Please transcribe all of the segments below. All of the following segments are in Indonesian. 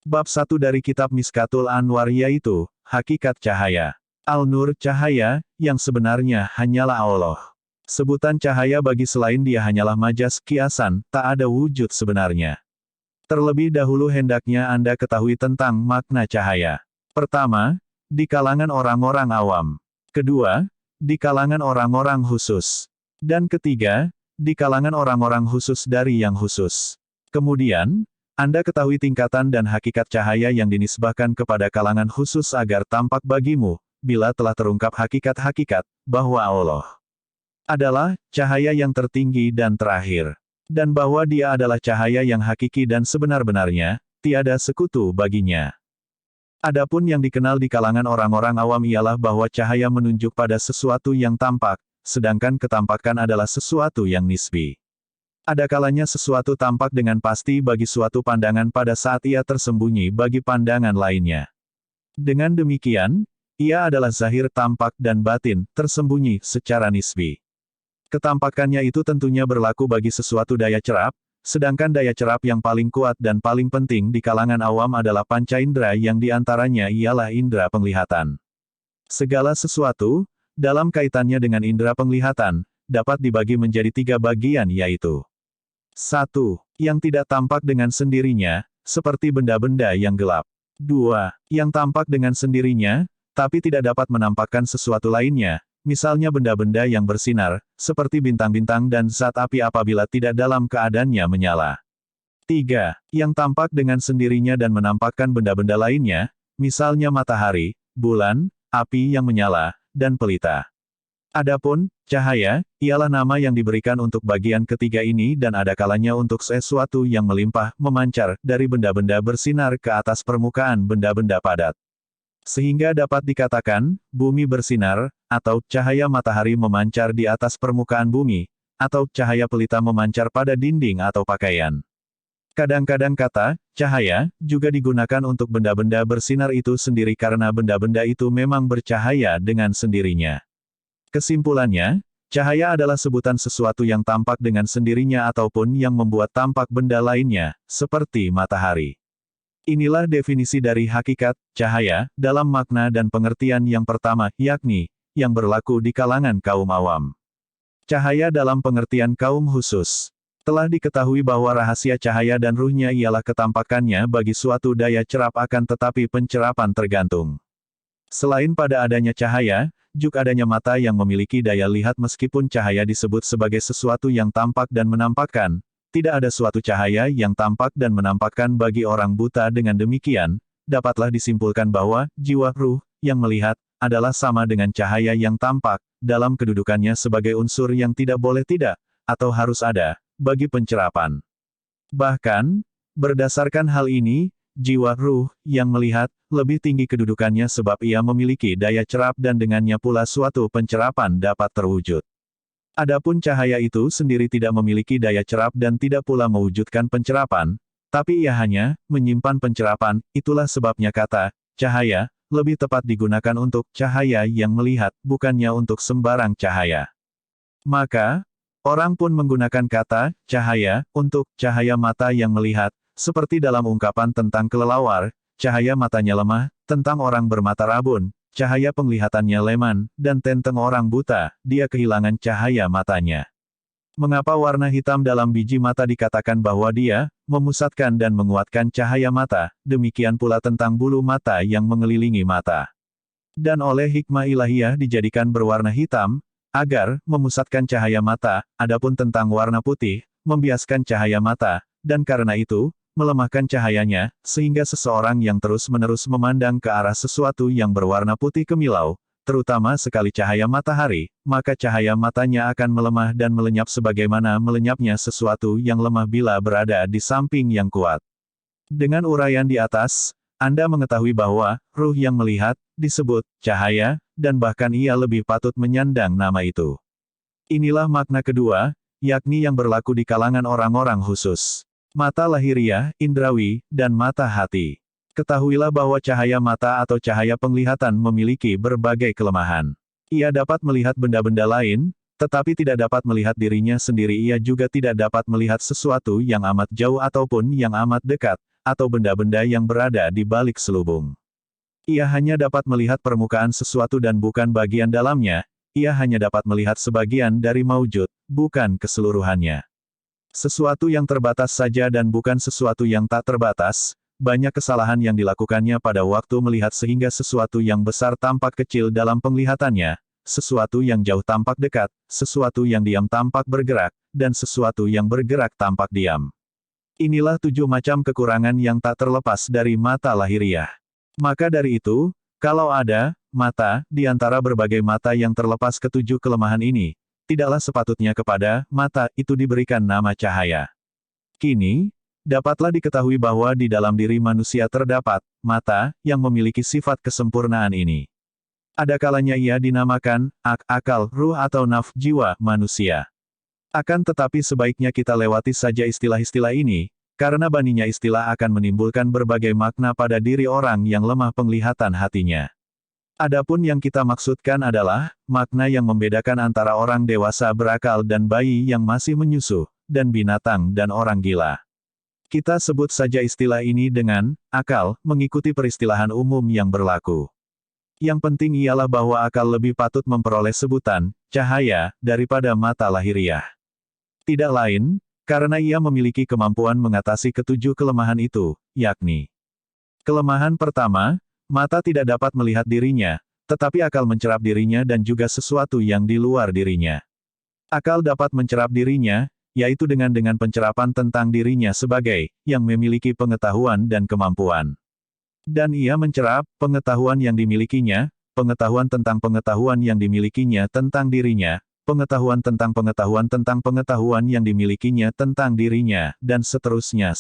Bab 1 dari Kitab Miskatul Anwar yaitu, Hakikat Cahaya. Al-Nur cahaya, yang sebenarnya hanyalah Allah. Sebutan cahaya bagi selain dia hanyalah majas, kiasan, tak ada wujud sebenarnya. Terlebih dahulu hendaknya Anda ketahui tentang makna cahaya. Pertama, di kalangan orang-orang awam. Kedua, di kalangan orang-orang khusus. Dan ketiga, di kalangan orang-orang khusus dari yang khusus. Kemudian, Anda ketahui tingkatan dan hakikat cahaya yang dinisbahkan kepada kalangan khusus agar tampak bagimu, bila telah terungkap hakikat-hakikat, bahwa Allah adalah cahaya yang tertinggi dan terakhir. Dan bahwa dia adalah cahaya yang hakiki dan sebenar-benarnya, tiada sekutu baginya. Adapun yang dikenal di kalangan orang-orang awam ialah bahwa cahaya menunjuk pada sesuatu yang tampak, sedangkan ketampakan adalah sesuatu yang nisbi. Ada kalanya sesuatu tampak dengan pasti bagi suatu pandangan pada saat ia tersembunyi bagi pandangan lainnya. Dengan demikian, ia adalah zahir tampak dan batin, tersembunyi secara nisbi. Ketampakannya itu tentunya berlaku bagi sesuatu daya cerap, sedangkan daya cerap yang paling kuat dan paling penting di kalangan awam adalah panca indera yang diantaranya ialah indera penglihatan. Segala sesuatu, dalam kaitannya dengan indera penglihatan, dapat dibagi menjadi 3 bagian yaitu 1. Yang tidak tampak dengan sendirinya, seperti benda-benda yang gelap. 2. Yang tampak dengan sendirinya, tapi tidak dapat menampakkan sesuatu lainnya, misalnya benda-benda yang bersinar, seperti bintang-bintang dan zat api apabila tidak dalam keadaannya menyala. 3. Yang tampak dengan sendirinya dan menampakkan benda-benda lainnya, misalnya matahari, bulan, api yang menyala, dan pelita. Adapun cahaya, ialah nama yang diberikan untuk bagian ketiga ini dan ada kalanya untuk sesuatu yang melimpah, memancar, dari benda-benda bersinar ke atas permukaan benda-benda padat. Sehingga dapat dikatakan, bumi bersinar, atau cahaya matahari memancar di atas permukaan bumi, atau cahaya pelita memancar pada dinding atau pakaian. Kadang-kadang kata, cahaya, juga digunakan untuk benda-benda bersinar itu sendiri karena benda-benda itu memang bercahaya dengan sendirinya. Kesimpulannya, cahaya adalah sebutan sesuatu yang tampak dengan sendirinya ataupun yang membuat tampak benda lainnya, seperti matahari. Inilah definisi dari hakikat cahaya, dalam makna dan pengertian yang pertama, yakni, yang berlaku di kalangan kaum awam. Cahaya dalam pengertian kaum khusus. Telah diketahui bahwa rahasia cahaya dan ruhnya ialah ketampakannya bagi suatu daya cerap akan tetapi pencerapan tergantung. Selain pada adanya cahaya, juga adanya mata yang memiliki daya lihat meskipun cahaya disebut sebagai sesuatu yang tampak dan menampakkan, tidak ada suatu cahaya yang tampak dan menampakkan bagi orang buta. Dengan demikian, dapatlah disimpulkan bahwa, jiwa ruh, yang melihat, adalah sama dengan cahaya yang tampak, dalam kedudukannya sebagai unsur yang tidak boleh tidak, atau harus ada, bagi pencerapan. Bahkan, berdasarkan hal ini, jiwa ruh, yang melihat, lebih tinggi kedudukannya sebab ia memiliki daya cerap dan dengannya pula suatu pencerapan dapat terwujud. Adapun cahaya itu sendiri tidak memiliki daya cerap dan tidak pula mewujudkan pencerapan, tapi ia hanya menyimpan pencerapan, itulah sebabnya kata, cahaya, lebih tepat digunakan untuk cahaya yang melihat, bukannya untuk sembarang cahaya. Maka, orang pun menggunakan kata, cahaya, untuk cahaya mata yang melihat, seperti dalam ungkapan tentang kelelawar, cahaya matanya lemah, tentang orang bermata rabun, cahaya penglihatannya leman, dan tentang orang buta, dia kehilangan cahaya matanya. Mengapa warna hitam dalam biji mata dikatakan bahwa dia memusatkan dan menguatkan cahaya mata, demikian pula tentang bulu mata yang mengelilingi mata. Dan oleh hikmah ilahiyah dijadikan berwarna hitam, agar memusatkan cahaya mata, adapun tentang warna putih, membiaskan cahaya mata, dan karena itu, melemahkan cahayanya, sehingga seseorang yang terus-menerus memandang ke arah sesuatu yang berwarna putih kemilau, terutama sekali cahaya matahari, maka cahaya matanya akan melemah dan melenyap sebagaimana melenyapnya sesuatu yang lemah bila berada di samping yang kuat. Dengan uraian di atas, Anda mengetahui bahwa, ruh yang melihat, disebut, cahaya, dan bahkan ia lebih patut menyandang nama itu. Inilah makna kedua, yakni yang berlaku di kalangan orang-orang khusus. Mata lahiriah, indrawi, dan mata hati. Ketahuilah bahwa cahaya mata atau cahaya penglihatan memiliki berbagai kelemahan. Ia dapat melihat benda-benda lain, tetapi tidak dapat melihat dirinya sendiri. Ia juga tidak dapat melihat sesuatu yang amat jauh ataupun yang amat dekat, atau benda-benda yang berada di balik selubung. Ia hanya dapat melihat permukaan sesuatu dan bukan bagian dalamnya, ia hanya dapat melihat sebagian dari maujud, bukan keseluruhannya. Sesuatu yang terbatas saja dan bukan sesuatu yang tak terbatas. Banyak kesalahan yang dilakukannya pada waktu melihat sehingga sesuatu yang besar tampak kecil dalam penglihatannya, sesuatu yang jauh tampak dekat, sesuatu yang diam tampak bergerak, dan sesuatu yang bergerak tampak diam. Inilah 7 macam kekurangan yang tak terlepas dari mata lahiriah. Maka dari itu, kalau ada mata di antara berbagai mata yang terlepas ke-7 kelemahan ini, tidaklah sepatutnya kepada mata itu diberikan nama cahaya. Kini, dapatlah diketahui bahwa di dalam diri manusia terdapat mata yang memiliki sifat kesempurnaan ini. Ada kalanya ia dinamakan akal, ruh atau nafs jiwa manusia. Akan tetapi sebaiknya kita lewati saja istilah-istilah ini, karena baninya istilah akan menimbulkan berbagai makna pada diri orang yang lemah penglihatan hatinya. Adapun yang kita maksudkan adalah makna yang membedakan antara orang dewasa berakal dan bayi yang masih menyusu, dan binatang dan orang gila. Kita sebut saja istilah ini dengan akal, mengikuti peristilahan umum yang berlaku. Yang penting ialah bahwa akal lebih patut memperoleh sebutan cahaya daripada mata lahiriah. Tidak lain, karena ia memiliki kemampuan mengatasi ke-7 kelemahan itu, yakni kelemahan pertama, mata tidak dapat melihat dirinya, tetapi akal mencerap dirinya dan juga sesuatu yang di luar dirinya. Akal dapat mencerap dirinya, yaitu dengan pencerapan tentang dirinya sebagai yang memiliki pengetahuan dan kemampuan. Dan ia mencerap pengetahuan yang dimilikinya, pengetahuan tentang pengetahuan yang dimilikinya tentang dirinya, pengetahuan tentang pengetahuan yang dimilikinya tentang dirinya, dan seterusnya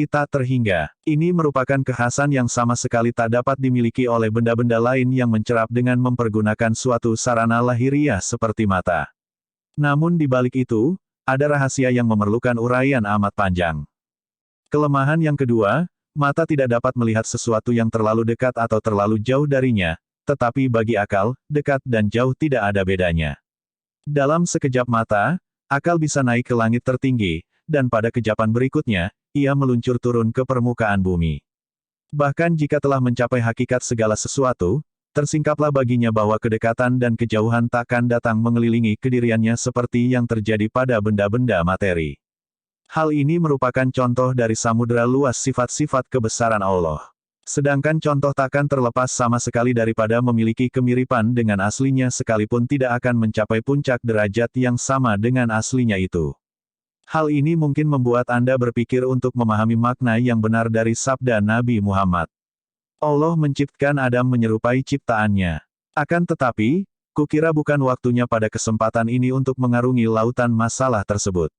tak terhingga. Ini merupakan kekhasan yang sama sekali tak dapat dimiliki oleh benda-benda lain yang mencerap dengan mempergunakan suatu sarana lahiriah seperti mata. Namun di balik itu, ada rahasia yang memerlukan uraian amat panjang. Kelemahan yang kedua, mata tidak dapat melihat sesuatu yang terlalu dekat atau terlalu jauh darinya, tetapi bagi akal, dekat dan jauh tidak ada bedanya. Dalam sekejap mata, akal bisa naik ke langit tertinggi, dan pada kejapan berikutnya, ia meluncur turun ke permukaan bumi. Bahkan jika telah mencapai hakikat segala sesuatu, tersingkaplah baginya bahwa kedekatan dan kejauhan takkan datang mengelilingi kediriannya seperti yang terjadi pada benda-benda materi. Hal ini merupakan contoh dari samudera luas sifat-sifat kebesaran Allah. Sedangkan contoh takkan terlepas sama sekali daripada memiliki kemiripan dengan aslinya sekalipun tidak akan mencapai puncak derajat yang sama dengan aslinya itu. Hal ini mungkin membuat Anda berpikir untuk memahami makna yang benar dari sabda Nabi Muhammad. Allah menciptakan Adam menyerupai ciptaannya. Akan tetapi, kukira bukan waktunya pada kesempatan ini untuk mengarungi lautan masalah tersebut.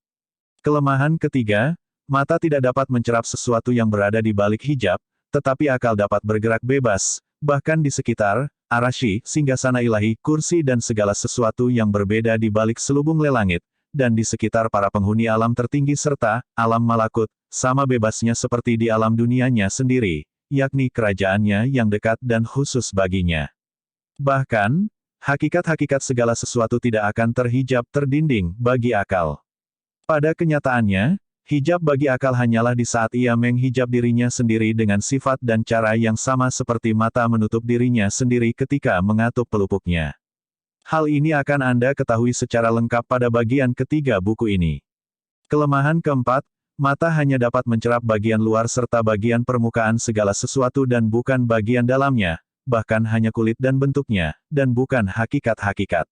Kelemahan ketiga, mata tidak dapat mencerap sesuatu yang berada di balik hijab, tetapi akal dapat bergerak bebas, bahkan di sekitar arasy, singgasana ilahi, kursi dan segala sesuatu yang berbeda di balik selubung langit, dan di sekitar para penghuni alam tertinggi serta alam malakut, sama bebasnya seperti di alam dunianya sendiri, yakni kerajaannya yang dekat dan khusus baginya. Bahkan, hakikat-hakikat segala sesuatu tidak akan terhijab terdinding bagi akal. Pada kenyataannya, hijab bagi akal hanyalah di saat ia menghijab dirinya sendiri dengan sifat dan cara yang sama seperti mata menutup dirinya sendiri ketika mengatup pelupuknya. Hal ini akan Anda ketahui secara lengkap pada bagian ketiga buku ini. Kelemahan keempat, mata hanya dapat mencerap bagian luar serta bagian permukaan segala sesuatu dan bukan bagian dalamnya, bahkan hanya kulit dan bentuknya, dan bukan hakikat-hakikat.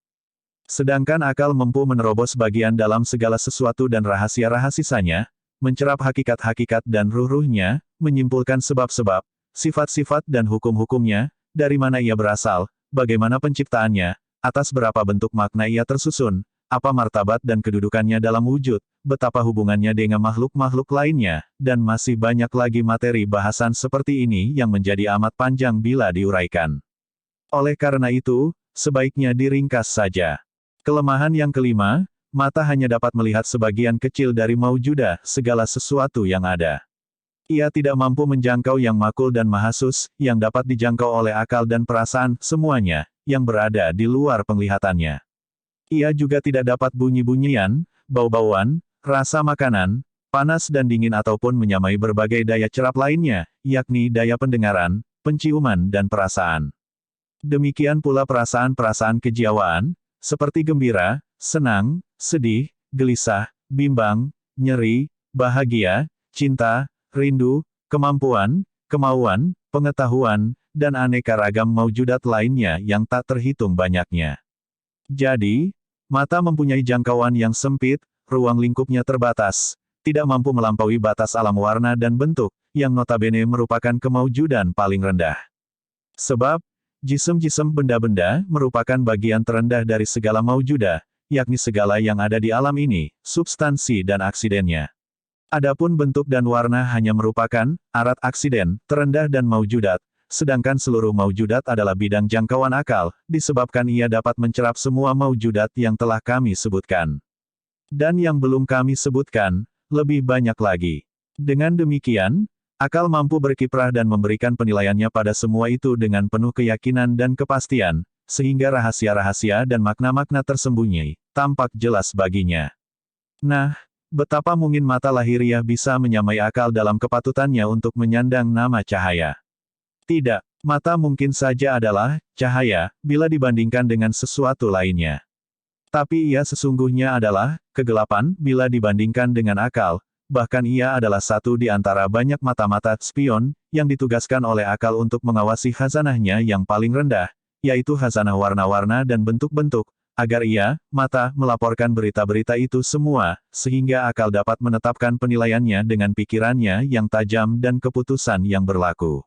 Sedangkan akal mampu menerobos bagian dalam segala sesuatu dan rahasia-rahasianya, mencerap hakikat-hakikat dan ruh-ruhnya, menyimpulkan sebab-sebab, sifat-sifat dan hukum-hukumnya, dari mana ia berasal, bagaimana penciptaannya, atas berapa bentuk makna ia tersusun, apa martabat dan kedudukannya dalam wujud, betapa hubungannya dengan makhluk-makhluk lainnya, dan masih banyak lagi materi bahasan seperti ini yang menjadi amat panjang bila diuraikan. Oleh karena itu, sebaiknya diringkas saja. Kelemahan yang kelima, mata hanya dapat melihat sebagian kecil dari maujudah, segala sesuatu yang ada. Ia tidak mampu menjangkau yang makul dan mahasus, yang dapat dijangkau oleh akal dan perasaan, semuanya, yang berada di luar penglihatannya. Ia juga tidak dapat bunyi-bunyian, bau-bauan, rasa makanan, panas dan dingin ataupun menyamai berbagai daya cerap lainnya, yakni daya pendengaran, penciuman dan perasaan. Demikian pula perasaan-perasaan kejiwaan, seperti gembira, senang, sedih, gelisah, bimbang, nyeri, bahagia, cinta, rindu, kemampuan, kemauan, pengetahuan, dan aneka ragam maujudat lainnya yang tak terhitung banyaknya. Jadi, mata mempunyai jangkauan yang sempit, ruang lingkupnya terbatas, tidak mampu melampaui batas alam warna dan bentuk, yang notabene merupakan kemaujudan paling rendah. Sebab, jisim-jisim benda-benda merupakan bagian terendah dari segala maujudah, yakni segala yang ada di alam ini, substansi dan aksidennya. Adapun bentuk dan warna hanya merupakan arat aksiden, terendah dan maujudat, sedangkan seluruh maujudat adalah bidang jangkauan akal, disebabkan ia dapat mencerap semua maujudat yang telah kami sebutkan. Dan yang belum kami sebutkan, lebih banyak lagi. Dengan demikian, akal mampu berkiprah dan memberikan penilaiannya pada semua itu dengan penuh keyakinan dan kepastian, sehingga rahasia-rahasia dan makna-makna tersembunyi tampak jelas baginya. Nah, betapa mungkin mata lahiriah bisa menyamai akal dalam kepatutannya untuk menyandang nama cahaya. Tidak, mata mungkin saja adalah cahaya bila dibandingkan dengan sesuatu lainnya. Tapi ia sesungguhnya adalah kegelapan bila dibandingkan dengan akal, bahkan ia adalah satu di antara banyak mata-mata spion yang ditugaskan oleh akal untuk mengawasi khazanahnya yang paling rendah, yaitu khazanah warna-warna dan bentuk-bentuk, agar ia, mata, melaporkan berita-berita itu semua, sehingga akal dapat menetapkan penilaiannya dengan pikirannya yang tajam dan keputusan yang berlaku.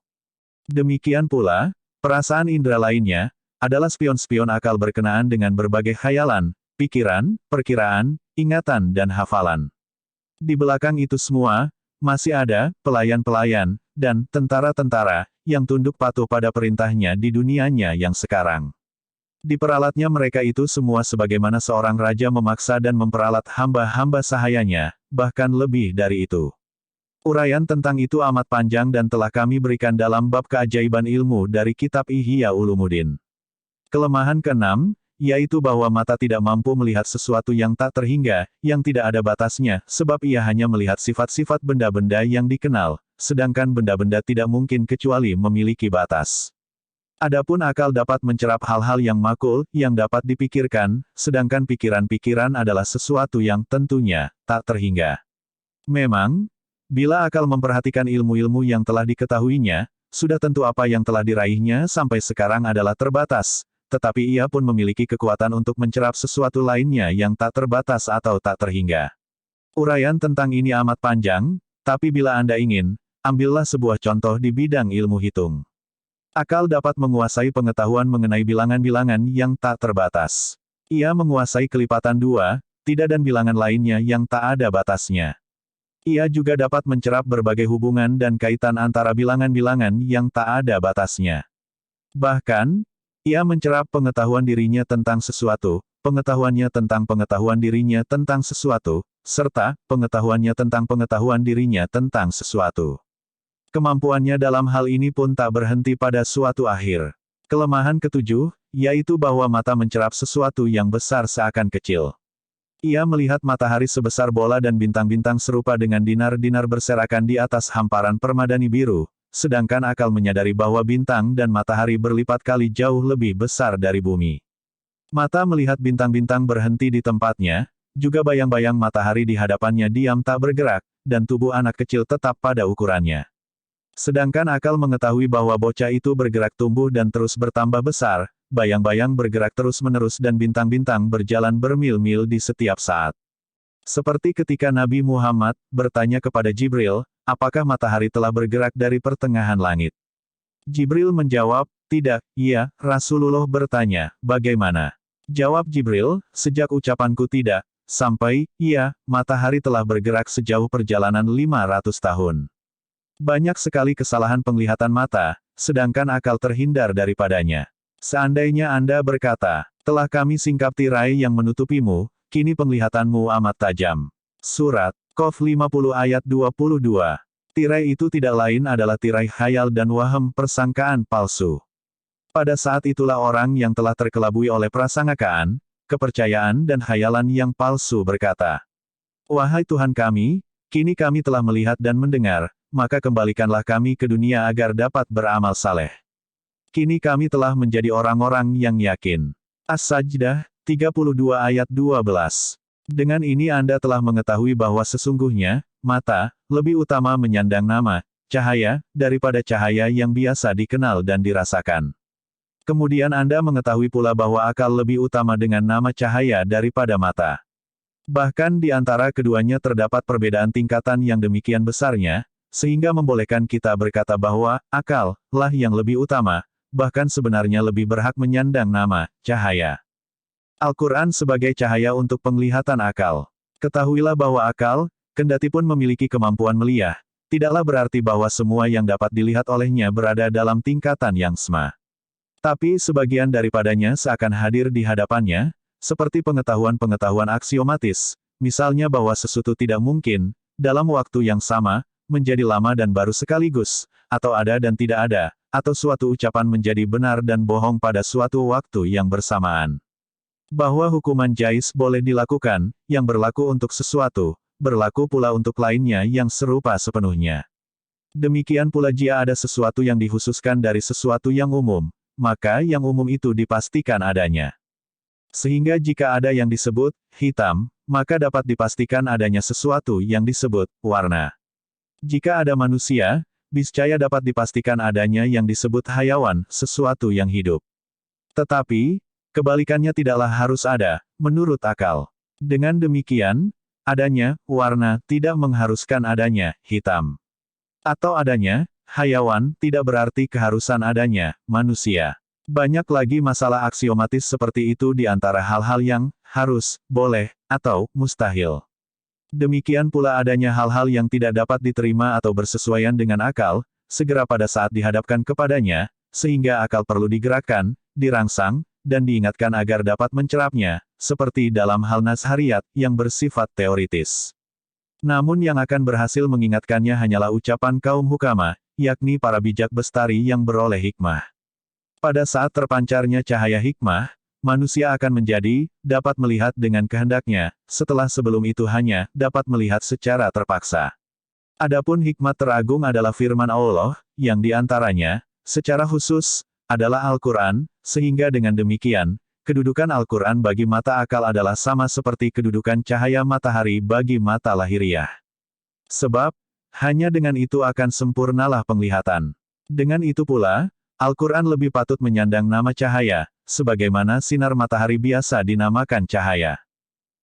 Demikian pula, perasaan indera lainnya, adalah spion-spion akal berkenaan dengan berbagai khayalan, pikiran, perkiraan, ingatan dan hafalan. Di belakang itu semua, masih ada pelayan-pelayan, dan tentara-tentara, yang tunduk patuh pada perintahnya di dunianya yang sekarang. Diperalatnya mereka itu semua sebagaimana seorang raja memaksa dan memperalat hamba-hamba sahayanya, bahkan lebih dari itu. Uraian tentang itu amat panjang dan telah kami berikan dalam bab keajaiban ilmu dari kitab Ihya Ulumuddin. Kelemahan keenam, yaitu bahwa mata tidak mampu melihat sesuatu yang tak terhingga, yang tidak ada batasnya, sebab ia hanya melihat sifat-sifat benda-benda yang dikenal, sedangkan benda-benda tidak mungkin kecuali memiliki batas. Adapun akal dapat mencerap hal-hal yang makul, yang dapat dipikirkan, sedangkan pikiran-pikiran adalah sesuatu yang tentunya tak terhingga. Memang, bila akal memperhatikan ilmu-ilmu yang telah diketahuinya, sudah tentu apa yang telah diraihnya sampai sekarang adalah terbatas, tetapi ia pun memiliki kekuatan untuk mencerap sesuatu lainnya yang tak terbatas atau tak terhingga. Uraian tentang ini amat panjang, tapi bila Anda ingin, ambillah sebuah contoh di bidang ilmu hitung. Akal dapat menguasai pengetahuan mengenai bilangan-bilangan yang tak terbatas. Ia menguasai kelipatan 2, tidak dan bilangan lainnya yang tak ada batasnya. Ia juga dapat mencerap berbagai hubungan dan kaitan antara bilangan-bilangan yang tak ada batasnya. Bahkan, ia mencerap pengetahuan dirinya tentang sesuatu, pengetahuannya tentang pengetahuan dirinya tentang sesuatu, serta pengetahuannya tentang pengetahuan dirinya tentang sesuatu. Kemampuannya dalam hal ini pun tak berhenti pada suatu akhir. Kelemahan ketujuh, yaitu bahwa mata mencerap sesuatu yang besar seakan kecil. Ia melihat matahari sebesar bola dan bintang-bintang serupa dengan dinar-dinar berserakan di atas hamparan permadani biru, sedangkan akal menyadari bahwa bintang dan matahari berlipat kali jauh lebih besar dari bumi. Mata melihat bintang-bintang berhenti di tempatnya, juga bayang-bayang matahari di hadapannya diam tak bergerak, dan tubuh anak kecil tetap pada ukurannya. Sedangkan akal mengetahui bahwa bocah itu bergerak tumbuh dan terus bertambah besar, bayang-bayang bergerak terus-menerus dan bintang-bintang berjalan bermil-mil di setiap saat. Seperti ketika Nabi Muhammad bertanya kepada Jibril, apakah matahari telah bergerak dari pertengahan langit? Jibril menjawab, tidak, iya. Rasulullah bertanya, bagaimana? Jawab Jibril, sejak ucapanku tidak, sampai, iya, matahari telah bergerak sejauh perjalanan 500 tahun. Banyak sekali kesalahan penglihatan mata, sedangkan akal terhindar daripadanya. Seandainya Anda berkata, telah kami singkap tirai yang menutupimu, kini penglihatanmu amat tajam. Surat Qaf 50 ayat 22. Tirai itu tidak lain adalah tirai khayal dan waham persangkaan palsu. Pada saat itulah orang yang telah terkelabui oleh prasangkaan, kepercayaan dan khayalan yang palsu berkata, wahai Tuhan kami, Kini kami telah melihat dan mendengar, maka kembalikanlah kami ke dunia agar dapat beramal saleh. Kini kami telah menjadi orang-orang yang yakin. As-Sajdah, 32 ayat 12. Dengan ini Anda telah mengetahui bahwa sesungguhnya, mata, lebih utama menyandang nama, cahaya, daripada cahaya yang biasa dikenal dan dirasakan. Kemudian Anda mengetahui pula bahwa akal lebih utama dengan nama cahaya daripada mata. Bahkan di antara keduanya terdapat perbedaan tingkatan yang demikian besarnya, sehingga membolehkan kita berkata bahwa, akal, lah yang lebih utama, bahkan sebenarnya lebih berhak menyandang nama, cahaya. Al-Quran sebagai cahaya untuk penglihatan akal. Ketahuilah bahwa akal, kendatipun memiliki kemampuan melihat, tidaklah berarti bahwa semua yang dapat dilihat olehnya berada dalam tingkatan yang sama. Tapi sebagian daripadanya seakan hadir di hadapannya, seperti pengetahuan-pengetahuan aksiomatis, misalnya bahwa sesuatu tidak mungkin, dalam waktu yang sama, menjadi lama dan baru sekaligus, atau ada dan tidak ada, atau suatu ucapan menjadi benar dan bohong pada suatu waktu yang bersamaan. Bahwa hukuman jais boleh dilakukan, yang berlaku untuk sesuatu, berlaku pula untuk lainnya yang serupa sepenuhnya. Demikian pula jika ada sesuatu yang dikhususkan dari sesuatu yang umum, maka yang umum itu dipastikan adanya. Sehingga jika ada yang disebut hitam, maka dapat dipastikan adanya sesuatu yang disebut warna. Jika ada manusia, niscaya dapat dipastikan adanya yang disebut hayawan, sesuatu yang hidup. Tetapi, kebalikannya tidaklah harus ada, menurut akal. Dengan demikian, adanya warna tidak mengharuskan adanya hitam. Atau adanya hayawan tidak berarti keharusan adanya manusia. Banyak lagi masalah aksiomatis seperti itu di antara hal-hal yang harus, boleh, atau mustahil. Demikian pula adanya hal-hal yang tidak dapat diterima atau bersesuaian dengan akal, segera pada saat dihadapkan kepadanya, sehingga akal perlu digerakkan, dirangsang, dan diingatkan agar dapat mencerapnya, seperti dalam hal nazhariyat yang bersifat teoritis. Namun yang akan berhasil mengingatkannya hanyalah ucapan kaum hukama, yakni para bijak bestari yang beroleh hikmah. Pada saat terpancarnya cahaya hikmah, manusia akan menjadi, dapat melihat dengan kehendaknya, setelah sebelum itu hanya, dapat melihat secara terpaksa. Adapun hikmat teragung adalah firman Allah, yang diantaranya, secara khusus, adalah Al-Quran, sehingga dengan demikian, kedudukan Al-Quran bagi mata akal adalah sama seperti kedudukan cahaya matahari bagi mata lahiriah. Sebab, hanya dengan itu akan sempurnalah penglihatan. Dengan itu pula, Al-Quran lebih patut menyandang nama cahaya, sebagaimana sinar matahari biasa dinamakan cahaya.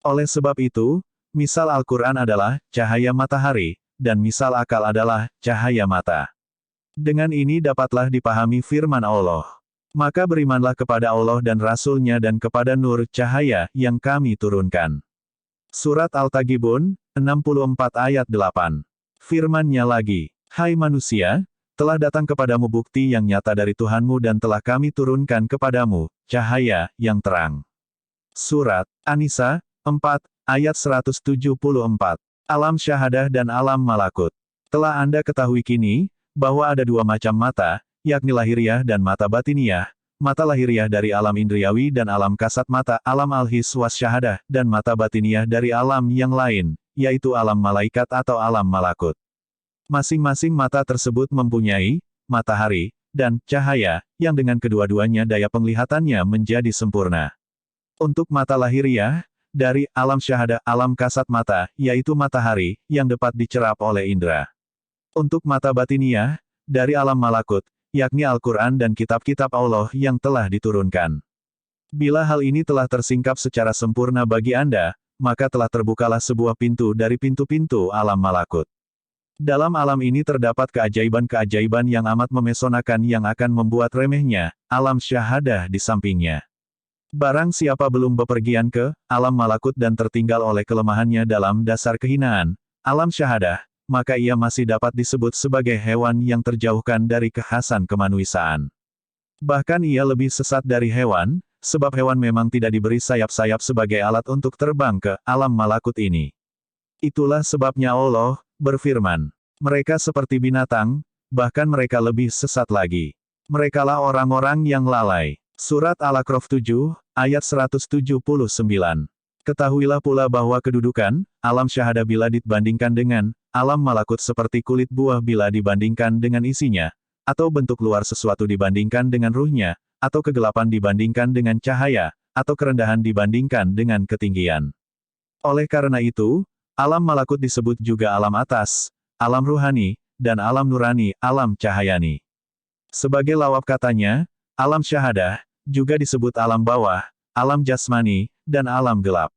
Oleh sebab itu, misal Al-Quran adalah cahaya matahari, dan misal akal adalah cahaya mata. Dengan ini dapatlah dipahami firman Allah. Maka berimanlah kepada Allah dan Rasul-Nya dan kepada nur cahaya yang kami turunkan. Surat Al-Tagibun, 64 ayat 8. Firman-Nya lagi, hai manusia, telah datang kepadamu bukti yang nyata dari Tuhanmu dan telah kami turunkan kepadamu cahaya yang terang. Surat An-Nisa, 4, ayat 174. Alam syahadah dan alam malakut. Telah Anda ketahui kini, bahwa ada dua macam mata, yakni lahiriah dan mata batiniah, mata lahiriah dari alam indriawi dan alam kasat mata, alam al-his was syahadah, dan mata batiniah dari alam yang lain, yaitu alam malaikat atau alam malakut. Masing-masing mata tersebut mempunyai matahari dan cahaya, yang dengan kedua-duanya daya penglihatannya menjadi sempurna. Untuk mata lahiriah, dari alam syahadah, alam kasat mata, yaitu matahari, yang dapat dicerap oleh indera. Untuk mata batiniah, dari alam malakut, yakni Al-Quran dan kitab-kitab Allah yang telah diturunkan. Bila hal ini telah tersingkap secara sempurna bagi Anda, maka telah terbukalah sebuah pintu dari pintu-pintu alam malakut. Dalam alam ini terdapat keajaiban-keajaiban yang amat memesonakan yang akan membuat remehnya alam syahadah di sampingnya. Barang siapa belum bepergian ke alam malakut dan tertinggal oleh kelemahannya dalam dasar kehinaan alam syahadah, maka ia masih dapat disebut sebagai hewan yang terjauhkan dari kekhasan kemanusiaan. Bahkan ia lebih sesat dari hewan, sebab hewan memang tidak diberi sayap-sayap sebagai alat untuk terbang ke alam malakut ini. Itulah sebabnya Allah berfirman, mereka seperti binatang, bahkan mereka lebih sesat lagi. Merekalah orang-orang yang lalai. Surat Al-A'raf 7, ayat 179. Ketahuilah pula bahwa kedudukan, alam syahada bila dibandingkan dengan, alam malakut seperti kulit buah bila dibandingkan dengan isinya, atau bentuk luar sesuatu dibandingkan dengan ruhnya, atau kegelapan dibandingkan dengan cahaya, atau kerendahan dibandingkan dengan ketinggian. Oleh karena itu, alam malakut disebut juga alam atas, alam ruhani, dan alam nurani, alam cahayani. Sebagai lawab katanya, alam syahadah, juga disebut alam bawah, alam jasmani, dan alam gelap.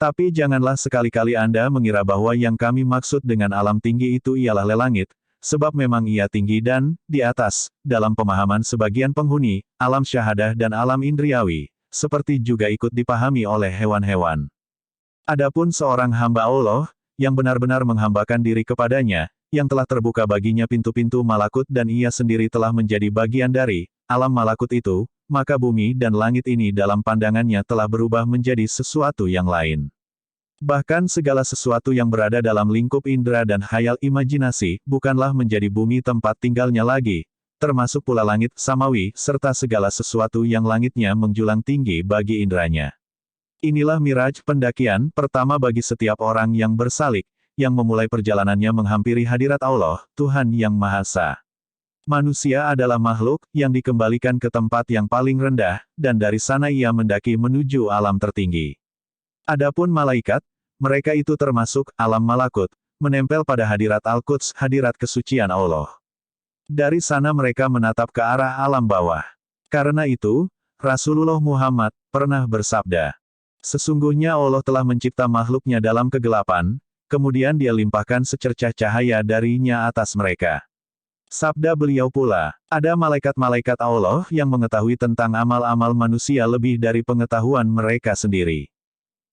Tapi janganlah sekali-kali Anda mengira bahwa yang kami maksud dengan alam tinggi itu ialah lelangit, sebab memang ia tinggi dan, di atas, dalam pemahaman sebagian penghuni, alam syahadah dan alam indriawi, seperti juga ikut dipahami oleh hewan-hewan. Adapun seorang hamba Allah, yang benar-benar menghambakan diri kepadanya, yang telah terbuka baginya pintu-pintu malakut dan ia sendiri telah menjadi bagian dari alam malakut itu, maka bumi dan langit ini dalam pandangannya telah berubah menjadi sesuatu yang lain. Bahkan segala sesuatu yang berada dalam lingkup indera dan khayal imajinasi, bukanlah menjadi bumi tempat tinggalnya lagi, termasuk pula langit samawi, serta segala sesuatu yang langitnya menjulang tinggi bagi inderanya. Inilah miraj pendakian pertama bagi setiap orang yang bersalik, yang memulai perjalanannya menghampiri hadirat Allah, Tuhan Yang Maha Esa. Manusia adalah makhluk yang dikembalikan ke tempat yang paling rendah, dan dari sana ia mendaki menuju alam tertinggi. Adapun malaikat, mereka itu termasuk alam malakut, menempel pada hadirat Al-Quds, hadirat kesucian Allah. Dari sana mereka menatap ke arah alam bawah. Karena itu, Rasulullah Muhammad pernah bersabda, "Sesungguhnya Allah telah mencipta makhluknya dalam kegelapan, kemudian Dia limpahkan secercah cahaya darinya atas mereka." Sabda beliau pula, ada malaikat-malaikat Allah yang mengetahui tentang amal-amal manusia lebih dari pengetahuan mereka sendiri.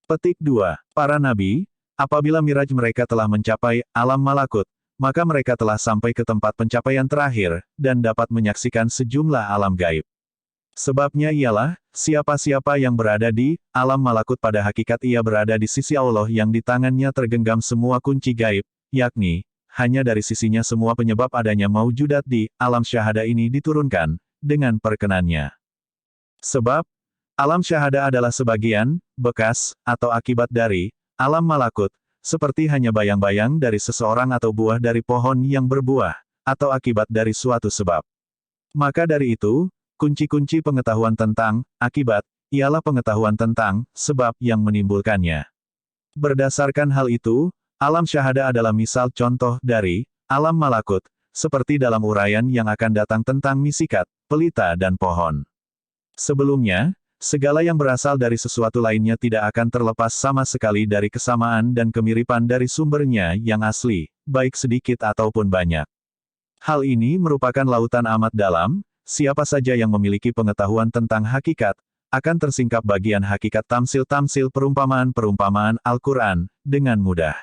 Petik 2. Para nabi, apabila miraj mereka telah mencapai alam malakut, maka mereka telah sampai ke tempat pencapaian terakhir, dan dapat menyaksikan sejumlah alam gaib. Sebabnya ialah, siapa-siapa yang berada di alam malakut pada hakikat ia berada di sisi Allah yang di tangannya tergenggam semua kunci gaib, yakni, hanya dari sisinya semua penyebab adanya maujudat di alam syahada ini diturunkan, dengan perkenannya. Sebab, alam syahada adalah sebagian, bekas, atau akibat dari alam malakut, seperti hanya bayang-bayang dari seseorang atau buah dari pohon yang berbuah, atau akibat dari suatu sebab. Maka dari itu, kunci-kunci pengetahuan tentang akibat, ialah pengetahuan tentang sebab yang menimbulkannya. Berdasarkan hal itu, alam syahada adalah misal contoh dari alam malakut, seperti dalam uraian yang akan datang tentang misikat, pelita dan pohon. Sebelumnya, segala yang berasal dari sesuatu lainnya tidak akan terlepas sama sekali dari kesamaan dan kemiripan dari sumbernya yang asli, baik sedikit ataupun banyak. Hal ini merupakan lautan amat dalam, siapa saja yang memiliki pengetahuan tentang hakikat, akan tersingkap bagian hakikat tamsil-tamsil perumpamaan-perumpamaan Al-Quran, dengan mudah.